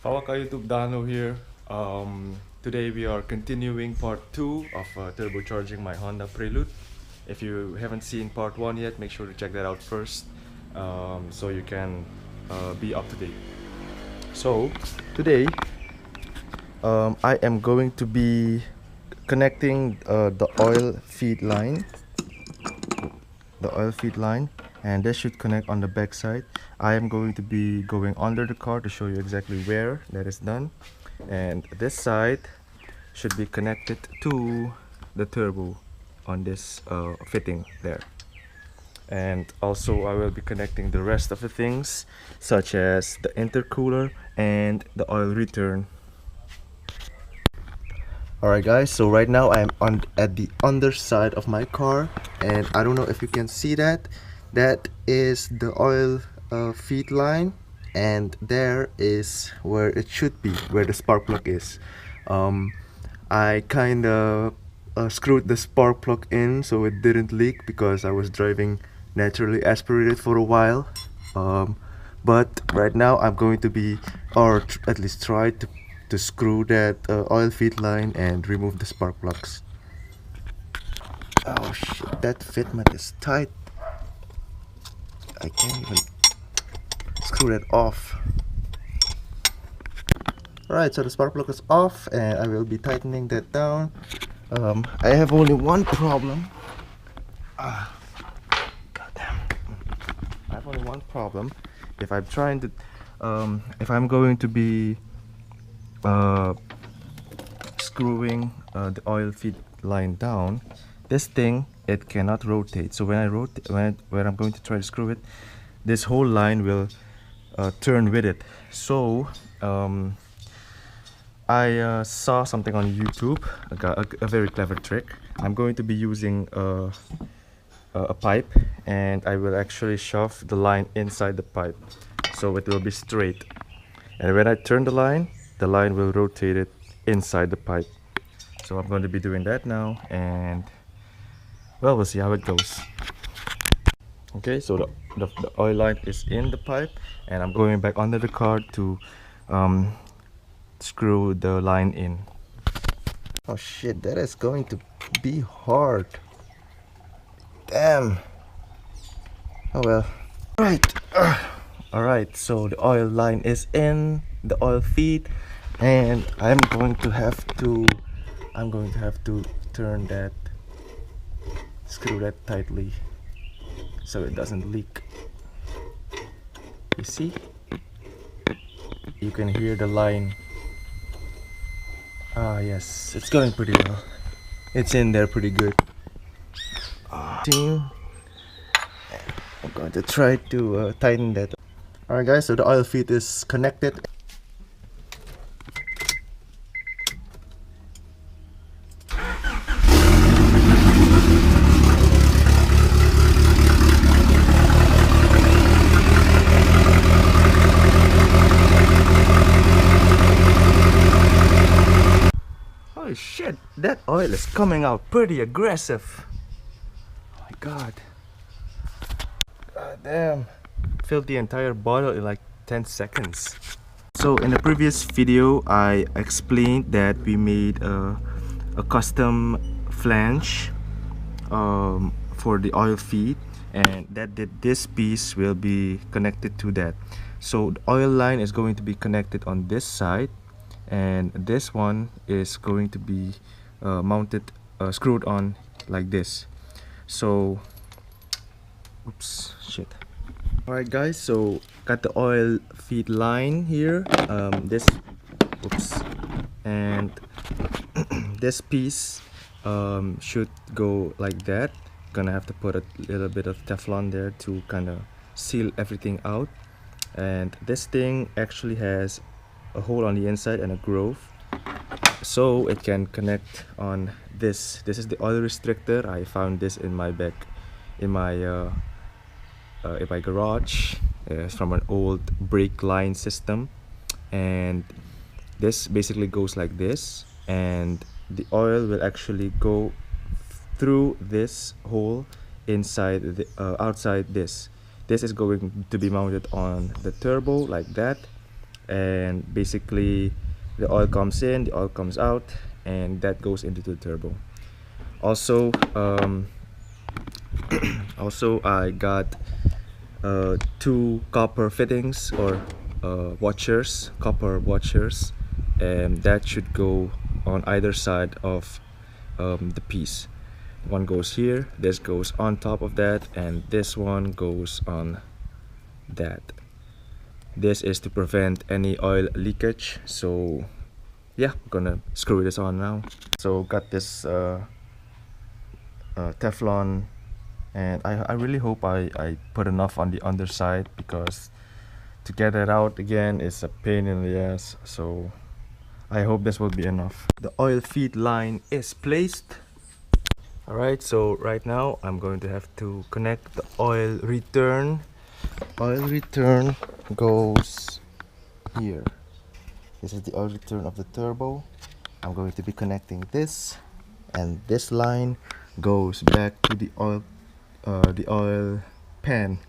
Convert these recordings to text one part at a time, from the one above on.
Fala ka YouTube, Dano here. Today we are continuing part 2 of turbocharging my Honda Prelude. If you haven't seen part 1 yet, make sure to check that out first, so you can be up to date. So today I am going to be connecting the oil feed line, and this should connect on the back side. I am going to be going under the car to show you exactly where that is done, and this side should be connected to the turbo on this fitting there. And also I will be connecting the rest of the things, such as the intercooler and the oil return. Alright guys, so right now I'm at the underside of my car, and I don't know if you can see that. That is the oil feed line, and there is where it should be, where the spark plug is. I kinda screwed the spark plug in so it didn't leak, because I was driving naturally aspirated for a while. But right now I'm going to be, or at least try to screw that oil feed line and remove the spark plugs. Oh shit, that fitment is tight. I can't even screw that off. Alright, so the spark plug is off, and I will be tightening that down. I have only one problem. Goddamn. I have only one problem. If I'm trying to, if I'm going to be screwing the oil feed line down, this thing, it cannot rotate. So when I'm going to try to screw it, this whole line will turn with it. So I saw something on YouTube, a very clever trick. I'm going to be using a pipe, and I will actually shove the line inside the pipe so it will be straight, and when I turn the line will rotate it inside the pipe. So I'm going to be doing that now, and well, we'll see how it goes. Okay, so the oil line is in the pipe, and I'm going back under the car to screw the line in. Oh shit, that is going to be hard. Damn. Oh well. Alright, so the oil line is in the oil feed, and I'm going to have to turn that, screw that tightly so it doesn't leak. You see? You can hear the line. Ah yes, it's going pretty well. It's in there pretty good. I'm going to try to tighten that. Alright guys, so the oil feed is connected. Holy shit, that oil is coming out pretty aggressive. Oh my god. God damn. Filled the entire bottle in like 10 seconds. So in the previous video I explained that we made a custom flange for the oil feed, and this piece will be connected to that. So the oil line is going to be connected on this side, and this one is going to be mounted, screwed on like this. So oops, shit. Alright guys, so got the oil feed line here, and this piece should go like that. Gonna have to put a little bit of Teflon there to kind of seal everything out. And this thing actually has a hole on the inside and a groove, so it can connect on this. This is the oil restrictor. I found this in my garage. It's from an old brake line system, and this basically goes like this, and the oil will actually go through this hole inside the outside this. This is going to be mounted on the turbo like that, and basically the oil comes in, the oil comes out, and that goes into the turbo. Also also I got two copper fittings, or washers, copper washers, and that should go on either side of the piece. One goes here, this goes on top of that, and this one goes on that. This is to prevent any oil leakage. So yeah, I'm gonna screw this on now. So got this Teflon, and I really hope I put enough on the underside, because to get it out again is a pain in the ass. So I hope this will be enough. The oil feed line is placed. Alright, so right now I'm going to have to connect the oil return. Oil return goes here. This is the oil return of the turbo. I'm going to be connecting this, and this line goes back to the oil pan.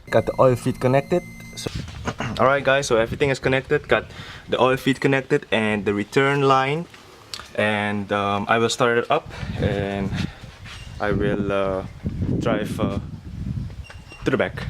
Got the oil feed connected. So alright guys, so everything is connected. Got the oil feed connected and the return line, and I will start it up, and I will drive to the back.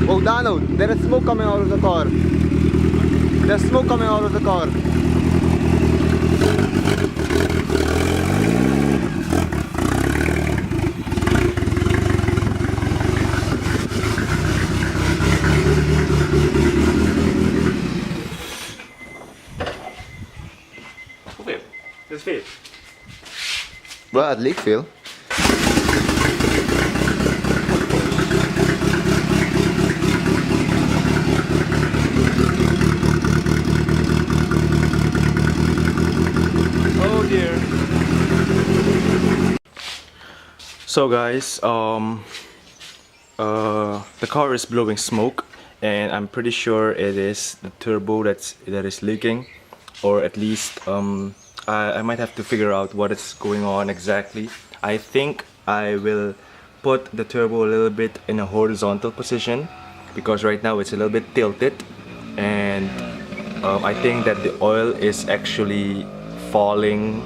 Oh, Donald, there is smoke coming out of the car. There's smoke coming out of the car. Hoeveel? Dat is veel. Well, at least veel. Oh dear. So guys, the car is blowing smoke, and I'm pretty sure it is the turbo that is leaking, or at least I might have to figure out what is going on exactly. I think I will put the turbo a little bit in a horizontal position, because right now it's a little bit tilted, and I think that the oil is actually falling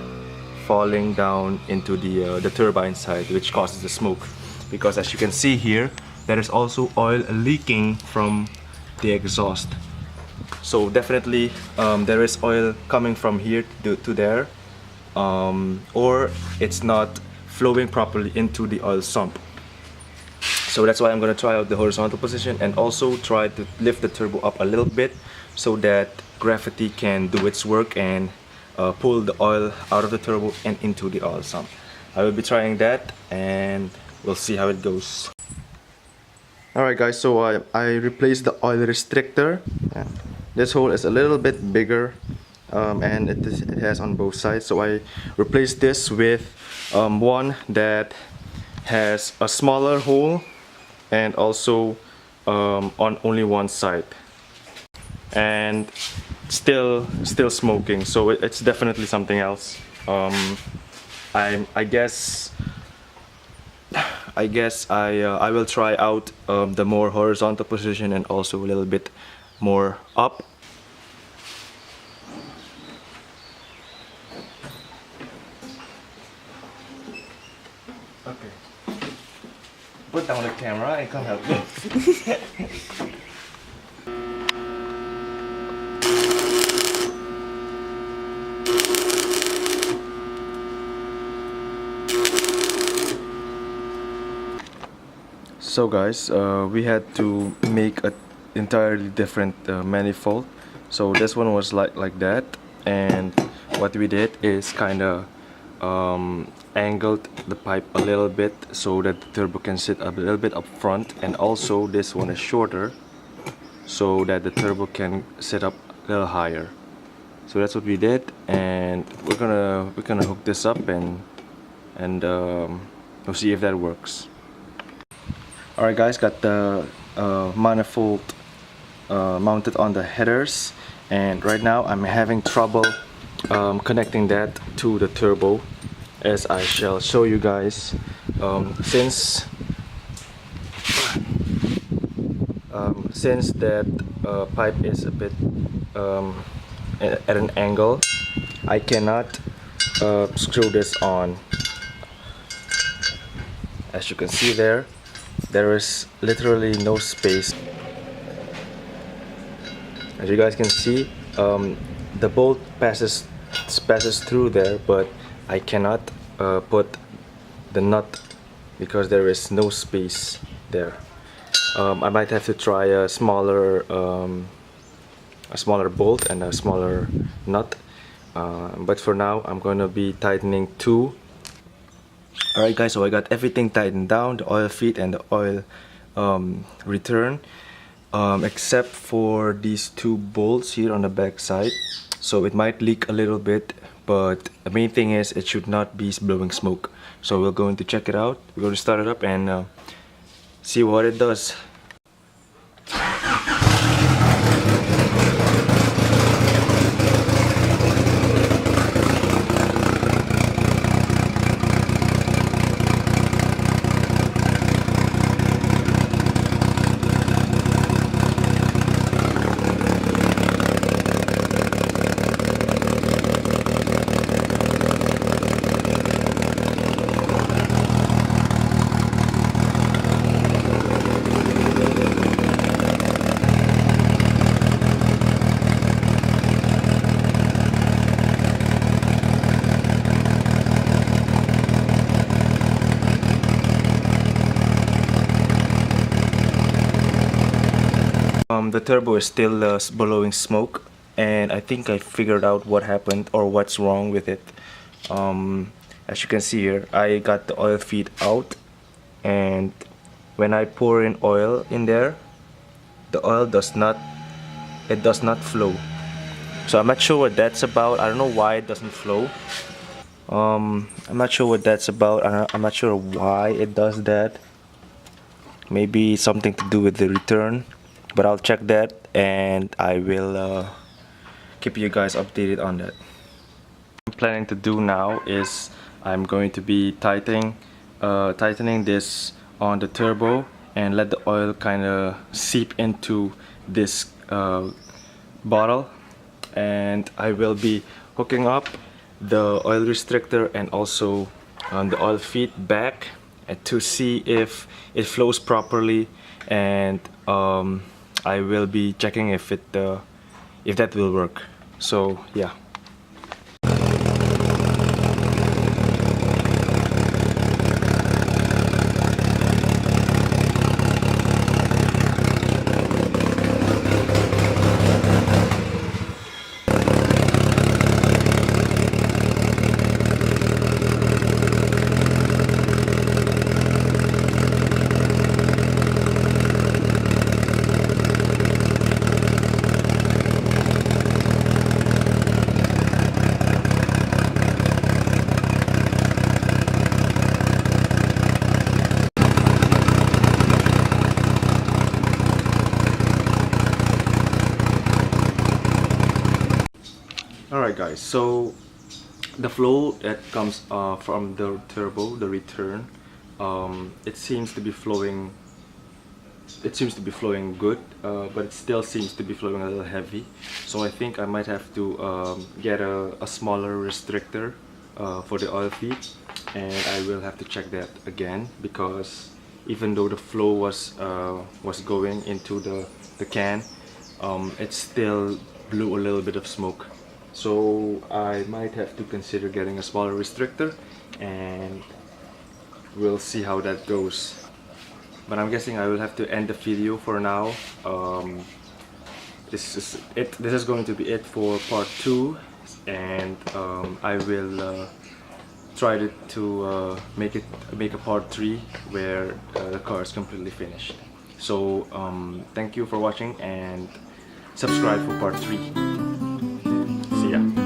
down into the turbine side, which causes the smoke. Because as you can see here, there is also oil leaking from the exhaust. So definitely there is oil coming from here to there, or it's not flowing properly into the oil sump. So that's why I'm going to try out the horizontal position, and also try to lift the turbo up a little bit so that gravity can do its work and pull the oil out of the turbo and into the oil sump. I will be trying that, and we'll see how it goes. Alright guys, so I replaced the oil restrictor. This hole is a little bit bigger, and it has on both sides. So I replaced this with one that has a smaller hole, and also on only one side, and still smoking. So it's definitely something else. I guess I will try out the more horizontal position, and also a little bit more up. Okay. Put down the camera, I can't help it. So guys, we had to make an entirely different manifold. So this one was like that, and what we did is kind of angled the pipe a little bit so that the turbo can sit a little bit up front, and also this one is shorter so that the turbo can sit up a little higher. So that's what we did, and we're gonna hook this up and we'll see if that works. Alright guys, got the manifold mounted on the headers, and right now I'm having trouble connecting that to the turbo, as I shall show you guys. Since that pipe is a bit at an angle, I cannot screw this on. As you can see there is literally no space. As you guys can see, the bolt passes through there, but I cannot put the nut because there is no space there. I might have to try a smaller bolt and a smaller nut, but for now I'm going to be tightening two. Alright guys, so I got everything tightened down, the oil feed and the oil return, except for these two bolts here on the back side. So it might leak a little bit, but the main thing is it should not be blowing smoke. So we're going to check it out. We're going to start it up and see what it does. The turbo is still blowing smoke, and I think I figured out what happened or what's wrong with it. As you can see here, I got the oil feed out, and when I pour in oil in there, the oil does not flow. So I'm not sure what that's about. I don't know why it doesn't flow. I'm not sure what that's about. I'm not sure why it does that. Maybe something to do with the return, but I'll check that and I will keep you guys updated on that. What I'm planning to do now is I'm going to be tightening this on the turbo and let the oil kind of seep into this bottle, and I will be hooking up the oil restrictor and also the oil feed back to see if it flows properly, and I will be checking if that will work. So yeah. Alright guys, so the flow that comes from the turbo, the return, it seems to be flowing good, but it still seems to be flowing a little heavy. So I think I might have to get a smaller restrictor for the oil feed, and I will have to check that again, because even though the flow was going into the can, it still blew a little bit of smoke. So I might have to consider getting a smaller restrictor, and we'll see how that goes. But I'm guessing I will have to end the video for now. This is it. This is going to be it for part 2, and I will tried to make a part 3 where the car is completely finished. So thank you for watching and subscribe for part 3. See ya.